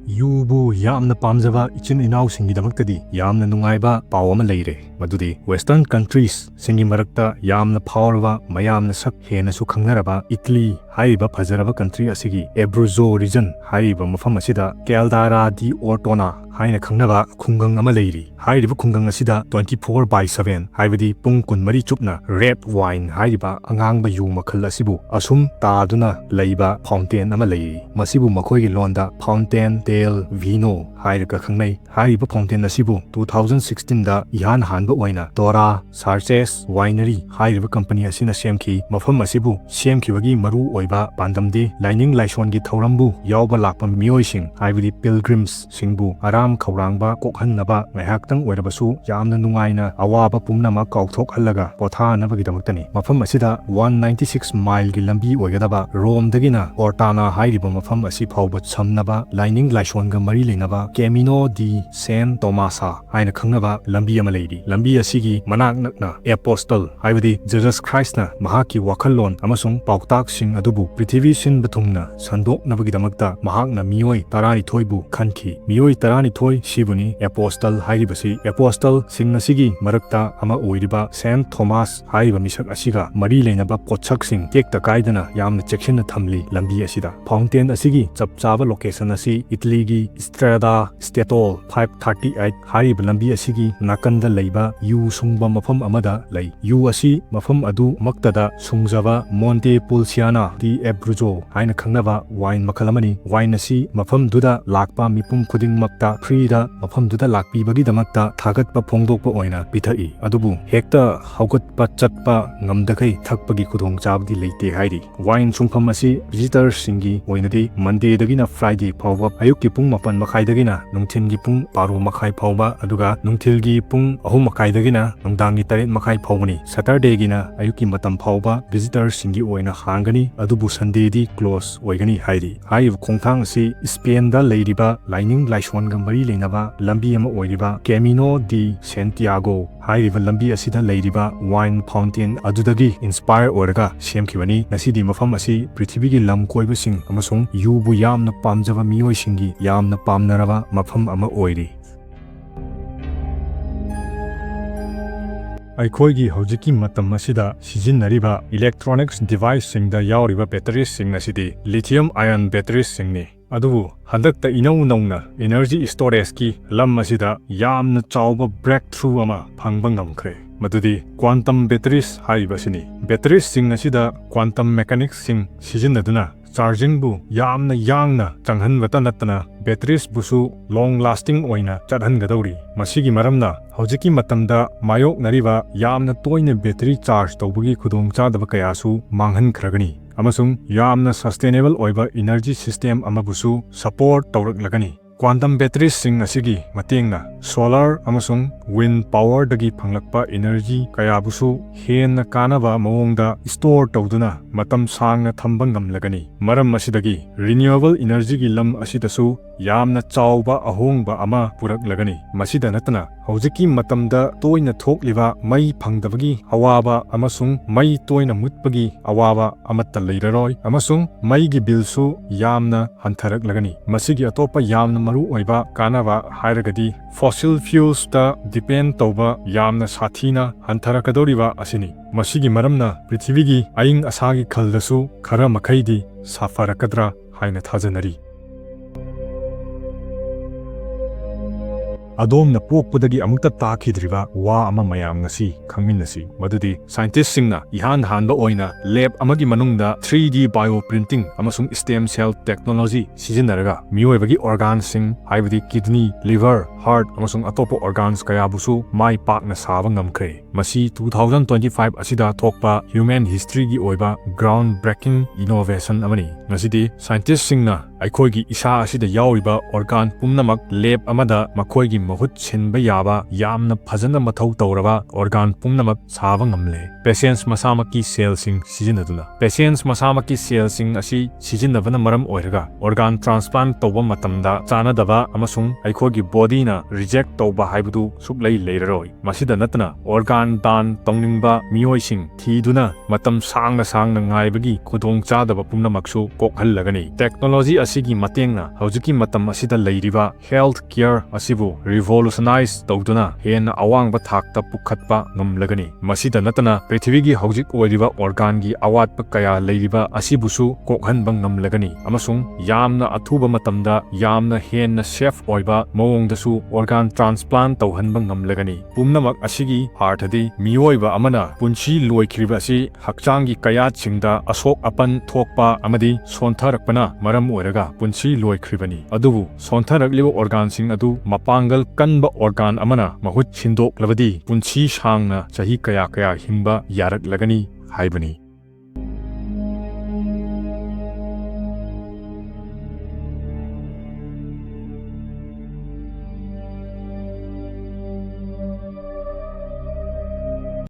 yubu yamna pamjaba ichin inau singidamaktadi yamna nungaiba paw ama leire madudi western countries singi marakta yamna phawraba mayamna sak hena su khangnaraba Italy haiba phajaraba country asigi Abruzzo region haiba mafam asida Caldara di Ortona haina khangnaba khungang ama leiri hairiba khungang asida 24/7 haibadi pung kun mari chupna red wine hairiba angangba yu makhal asibu asum taaduna leiba fountain ama leiri masibu makhoigi londa fountain del vino hairiga khangnai hairiba fountain asibu 2016 da ihan hanba oina Dora Sarches Winery hairiba company asina semki mafam asibu semkibagi maru oiba pandamdi lining laishongi thaurambu yawba lakpa mioising haibadi pilgrims singbu aram khaurangba kokhannaba ngaihaktang oirabasu yamna nungaina awaba pumnama kauthokhallaga pothanabagidamaktani mafam asida 196 mile gi lambi oigadaba Rome dagina Ortana hairiba mafam asi phawba chamnaba lining laishonga mari leinaba Camino di San Tomasa haina khangnaba lambi ama leiri lambi asigi manak nakna apostle haibadi Jesus Christ na mahaki wakhallon amasung pauktak sing adubu prithvi sin bathungna sandok nabagidamakta mahakna mioi tarani thoibu khanki mioi tarani thoi shibuni apostle hairibasi apostle sing asigi marakta ama oiriba Saint Thomas haiba misak asiga mari leinaba potsak sing tekta kaidana yamna chekshina thamli lambi asida fountain asigi chapchaba location asi Italy gi Strada Statole 538 haiba lambi asigi nakanda leiba yu sungba mafam amada lei yu asi mafam adu maktada sungjaba Monte Pulciana di Abruzzo haina khangnaba wine makhalamani wine asi mafam duda lakpa mipum khuding makta free da mafam duda lakpi bagi damakta thagatpa phongdokpa oina pithai adubu hekta haugatpa chatpa ngamdakai thakpagi khudong chabdi leite hairi wine sungpham asi visitors singi oinadi Monday dagina Friday phawba ayukki pung 8 makhai dagina nungthin pung 12 makhai phawba aduga nungthilgi pung 3 makhai dagina nungdangi 8 makhai phawbani Saturday gina ayukki matam phawba visitors singi oina hangani adubu Sunday di close oigani hairi hai khongthang si Spain da leiriba lining laishon ga mari leinaba lambi ama oiriba Camino di Santiago hairiba lambi asida leiriba wine fountain adudagi inspire oraga semkibani nasidi mafam asi prithibigi lam koibasing amasung yubu yamna pamjaba mioi singi yamna pamnaraba mafam ama oiri ꯑꯩꯈꯣꯏꯒꯤ ꯍꯧꯖꯤꯛꯀꯤ ꯃꯇꯝ ꯑꯁꯤꯗ ꯁꯤꯖꯤꯟꯅꯔꯤꯕ electronics ꯗꯤꯚꯥꯏꯁꯁꯤꯡꯗ ꯌꯥꯎꯔꯤꯕ ꯕꯦꯇꯔꯤꯁꯤꯡ ꯑꯁꯤꯗꯤ ꯂꯤꯊꯤꯌꯝ ꯑꯥꯌꯟ ꯕꯦꯇꯔꯤꯁꯤꯡꯅꯤ ꯑꯗꯨꯕꯨ ꯍꯟꯗꯛꯇ ꯏꯅꯧ ꯅꯧꯅ ꯏꯅꯔꯖꯤ ꯁ꯭ꯇꯣꯔꯦꯖꯀꯤ ꯂꯝ ꯑꯁꯤꯗ ꯌꯥꯝꯅ ꯆꯥꯎꯕ ꯕ꯭ꯔꯦꯛꯊ꯭ꯔꯨ ꯑꯃ ꯐꯪꯕ ꯉꯝꯈ꯭ꯔꯦ ꯃꯗꯨꯗꯤ ꯀ꯭ꯋꯥꯟꯇꯝ ꯕꯦꯇꯔꯤꯁ ꯍꯥꯏꯔꯤꯕꯁꯤꯅꯤ ꯕꯦꯇꯔꯤꯁꯤꯡ ꯑꯁꯤꯗ ꯀ꯭ꯋꯥꯟꯇꯝ ꯃꯦꯀꯥꯅꯤꯛꯁꯁꯤꯡ ꯁꯤꯖꯤꯟꯅꯗꯨꯅ ꯆꯥꯔꯖꯤꯡꯕꯨ ꯌꯥꯝꯅ ꯌꯥꯡꯅ ꯆꯪꯍꯟꯕꯇ ꯅꯠꯇꯅ ꯕꯦꯇꯔꯤꯁꯕꯨꯁꯨ ꯂꯣꯡ ꯂꯥꯁꯇꯤꯡ ꯑꯣꯏꯅ ꯆꯠꯍꯟꯒꯗꯧꯔꯤ ꯃꯁꯤꯒꯤ ꯃꯔꯝꯅ ꯍꯧꯖꯤꯛꯀꯤ ꯃꯇꯝꯗ ꯃꯥꯌꯣꯛꯅꯔꯤꯕ ꯌꯥꯝꯅ ꯇꯣꯏꯅ ꯕꯦꯇꯔꯤ ꯆꯥꯔꯖ ꯇꯧꯕꯒꯤ ꯈꯨꯗꯣꯡꯆꯥꯗꯕ ꯀꯌꯥꯁꯨ ꯃꯥꯡꯍꯟꯈ꯭ꯔꯒꯅꯤ ꯑꯃꯁꯨꯡ ꯌꯥꯝꯅ ꯁꯁꯇꯦꯅꯦꯕꯜ ꯑꯣꯏꯕ ꯏꯅꯔꯖꯤ ꯁꯤꯁꯇꯦꯝ ꯑꯃꯕꯨꯁꯨ ꯁꯄꯣꯔꯠ ꯇꯧꯔꯛꯂꯒꯅꯤ ꯀ꯭ꯋꯥꯟꯇꯝ ꯕꯦꯇꯔꯤꯁꯤꯡ ꯑꯁꯤꯒꯤ ꯃꯇꯦꯡꯅ ꯁꯣꯂꯥꯔ ꯑꯃꯁꯨꯡ ꯋꯤꯟ ꯄꯥꯋꯔꯗꯒꯤ ꯐꯪꯂꯛꯄ ꯏꯅꯔꯖꯤ ꯀꯌꯥꯕꯨꯁꯨ ꯍꯦꯟꯅ ꯀꯥꯟꯅꯕ ꯃꯑꯣꯡꯗ ꯁ꯭ꯇꯣꯔ ꯇꯧꯗꯨꯅ ꯃꯇꯝ ꯁꯥꯡꯅ ꯊꯝꯕ ꯉꯝꯂꯒꯅꯤ ꯃꯔꯝ ꯑꯁꯤꯗꯒꯤ ꯔꯤꯅ꯭ꯌꯨꯑꯦꯕꯜ ꯏꯅꯔꯖꯤꯒꯤ ꯂꯝ ꯑꯁꯤꯗꯁꯨ ꯌꯥꯝꯅ ꯆꯥꯎꯕ ꯑꯍꯣꯡꯕ ꯑꯃ ꯄꯨꯔꯛꯂꯒꯅꯤ ꯃꯁꯤꯗ ꯅꯠꯇꯅ ꯍꯧꯖꯤꯛꯀꯤ ꯃꯇꯝꯗ ꯇꯣꯏꯅ ꯊꯣꯛꯂꯤꯕ ꯃꯩ ꯐꯪꯗꯕꯒꯤ ꯑꯋꯥꯕ ꯑꯃꯁꯨꯡ ꯃꯩ ꯇꯣꯏꯅ ꯃꯨꯠꯄꯒꯤ ꯑꯋꯥꯕ ꯑꯃꯠꯇ ꯂꯩꯔꯔꯣꯏ ꯑꯃꯁꯨꯡ ꯃꯩꯒꯤ ꯕꯤꯜꯁꯨ ꯌꯥꯝꯅ ꯍꯟꯊꯔꯛꯂꯒꯅꯤ ꯃꯁꯤꯒꯤ ꯑꯇꯣꯞꯄ ꯌꯥꯝꯅ ꯃꯔꯨꯑꯣꯏꯕ ꯀꯥꯟꯅꯕ ꯍꯥꯏꯔꯒꯗꯤ ꯐꯣꯁꯤꯜ ꯐ꯭ꯌꯨꯜꯁꯇ ꯗꯤꯄꯦꯟ ꯇꯧꯕ ꯌꯥꯝꯅ ꯁꯥꯊꯤꯅ ꯍꯟꯊꯔꯛꯀꯗꯧꯔꯤꯕ ꯑꯁꯤꯅꯤ ꯃꯁꯤꯒꯤ ꯃꯔꯝꯅ ꯄ꯭ꯔꯤꯊꯤꯕꯤꯒꯤ ꯑꯏꯪ ꯑꯁꯥꯒꯤ ꯈꯜꯗꯁꯨ ꯈꯔ ꯃꯈꯩꯗꯤ ꯁꯥꯐꯔꯛꯀꯗ꯭ꯔꯥ ꯍꯥꯏꯅ ꯊꯥꯖꯅꯔꯤ ꯑꯗꯣꯝꯅ ꯄꯣꯛꯄꯗꯒꯤ ꯑꯃꯨꯛꯇ ꯇꯥꯈꯤꯗ꯭ꯔꯤꯕ ꯋꯥ ꯑꯃ ꯃꯌꯥꯝ ꯉꯁꯤ ꯈꯪꯃꯤꯟꯅꯁꯤ ꯃꯗꯨꯗꯤ ꯁꯥꯏꯟꯇꯤꯁꯠꯁꯤꯡꯅ ꯏꯍꯥꯟ ꯍꯥꯟꯕ ꯑꯣꯏꯅ ꯂꯦꯕ ꯑꯃꯒꯤ ꯃꯅꯨꯡꯗ 3D Bioprinting ꯑꯃꯁꯨꯡ ꯁ꯭ꯇꯦꯝ ꯁꯦꯜ ꯇꯦꯛꯅꯣꯂꯣꯖꯤ ꯁꯤꯖꯤꯟꯅꯔꯒ ꯃꯤꯑꯣꯏꯕꯒꯤ ꯑꯣꯔꯒꯥꯟꯁꯤꯡ ꯍꯥꯏꯕꯗꯤ ꯀꯤꯗꯅꯤ ꯂꯤꯚꯔ ꯍꯥꯔꯠ ꯑꯃꯁꯨꯡ ꯑꯇꯣꯞꯄ ꯑꯣꯔꯒꯥꯟꯁ ꯀꯌꯥꯕꯨꯁꯨ ꯃꯥꯏ ꯄꯥꯛꯅ ꯁꯥꯕ ꯉꯝꯈ꯭ꯔꯦ ꯃꯁꯤ 2025 ꯑꯁꯤꯗ ꯊꯣꯛꯄ ꯍ꯭ꯌꯨꯃꯦꯟ ꯍꯤꯁꯇ꯭ꯔꯤꯒꯤ ꯑꯣꯏꯕ ꯒ꯭ꯔꯥꯎꯟ ꯕ꯭ꯔꯦꯀꯤꯡ ꯏꯅꯣꯚꯦꯁꯟ ꯑꯃꯅꯤ ꯉꯁꯤꯗꯤ ꯁꯥꯏꯟꯇꯤꯁꯠꯁꯤꯡꯅ ꯑꯩꯈꯣꯏꯒꯤ ꯏꯁꯥ ꯑꯁꯤꯗ ꯌꯥꯎꯔꯤꯕ ꯑꯣꯔꯒꯥꯟ ꯄꯨꯝꯅꯃꯛ ꯂꯦꯕ ꯑꯃꯗ ꯃꯈꯣꯏꯒꯤ ꯃꯍꯨꯠ ꯁꯤꯟꯕ ꯌꯥꯕ ꯌꯥꯝꯅ ꯐꯖꯅ ꯃꯊꯧ ꯇꯧꯔꯕ ꯑꯣꯔꯒꯥꯟ ꯄꯨꯝꯅꯃꯛ ꯁꯥꯕ ꯉꯝꯂꯦ Patients masamaki cellsing sizinaduna. Patients masamaki cellsing asi sizinabana maram oiraga organ transplant tawba matamda chanadaba amasung aikhogi body na reject tawba haibudu suklai leiraroi. Masida natna organ dan tongningba miyoising thiduna matam sangna ngaibagi khudong chadaba pumnamaksu kokhallagani. Technology asigi matengna haujiki matam asida leiriba health care asibu revolutionize tawduna hen awangba thakta pukhatpa ngamlagani. Masida natna prithivigi haujik oiriba organ gi awatpa kaya leiriba asibusu kokhanba ngamlagani amasung yamna athuba matamda yamna henna safe oiba mawongdasu organ transplant tawhanba ngamlagani. Pumnamak asigi harthadi miyoiba amana punchi loikriba asi hakchangi kaya chingda asok apan thokpa amadi sontharakpana maram oiraga punchi loikribani. Adubu sontharakliba organ sing adu mapangal kanba organ amana mahut sindoklabadi punchi sangna chahi kaya himba yaraklagani haibani.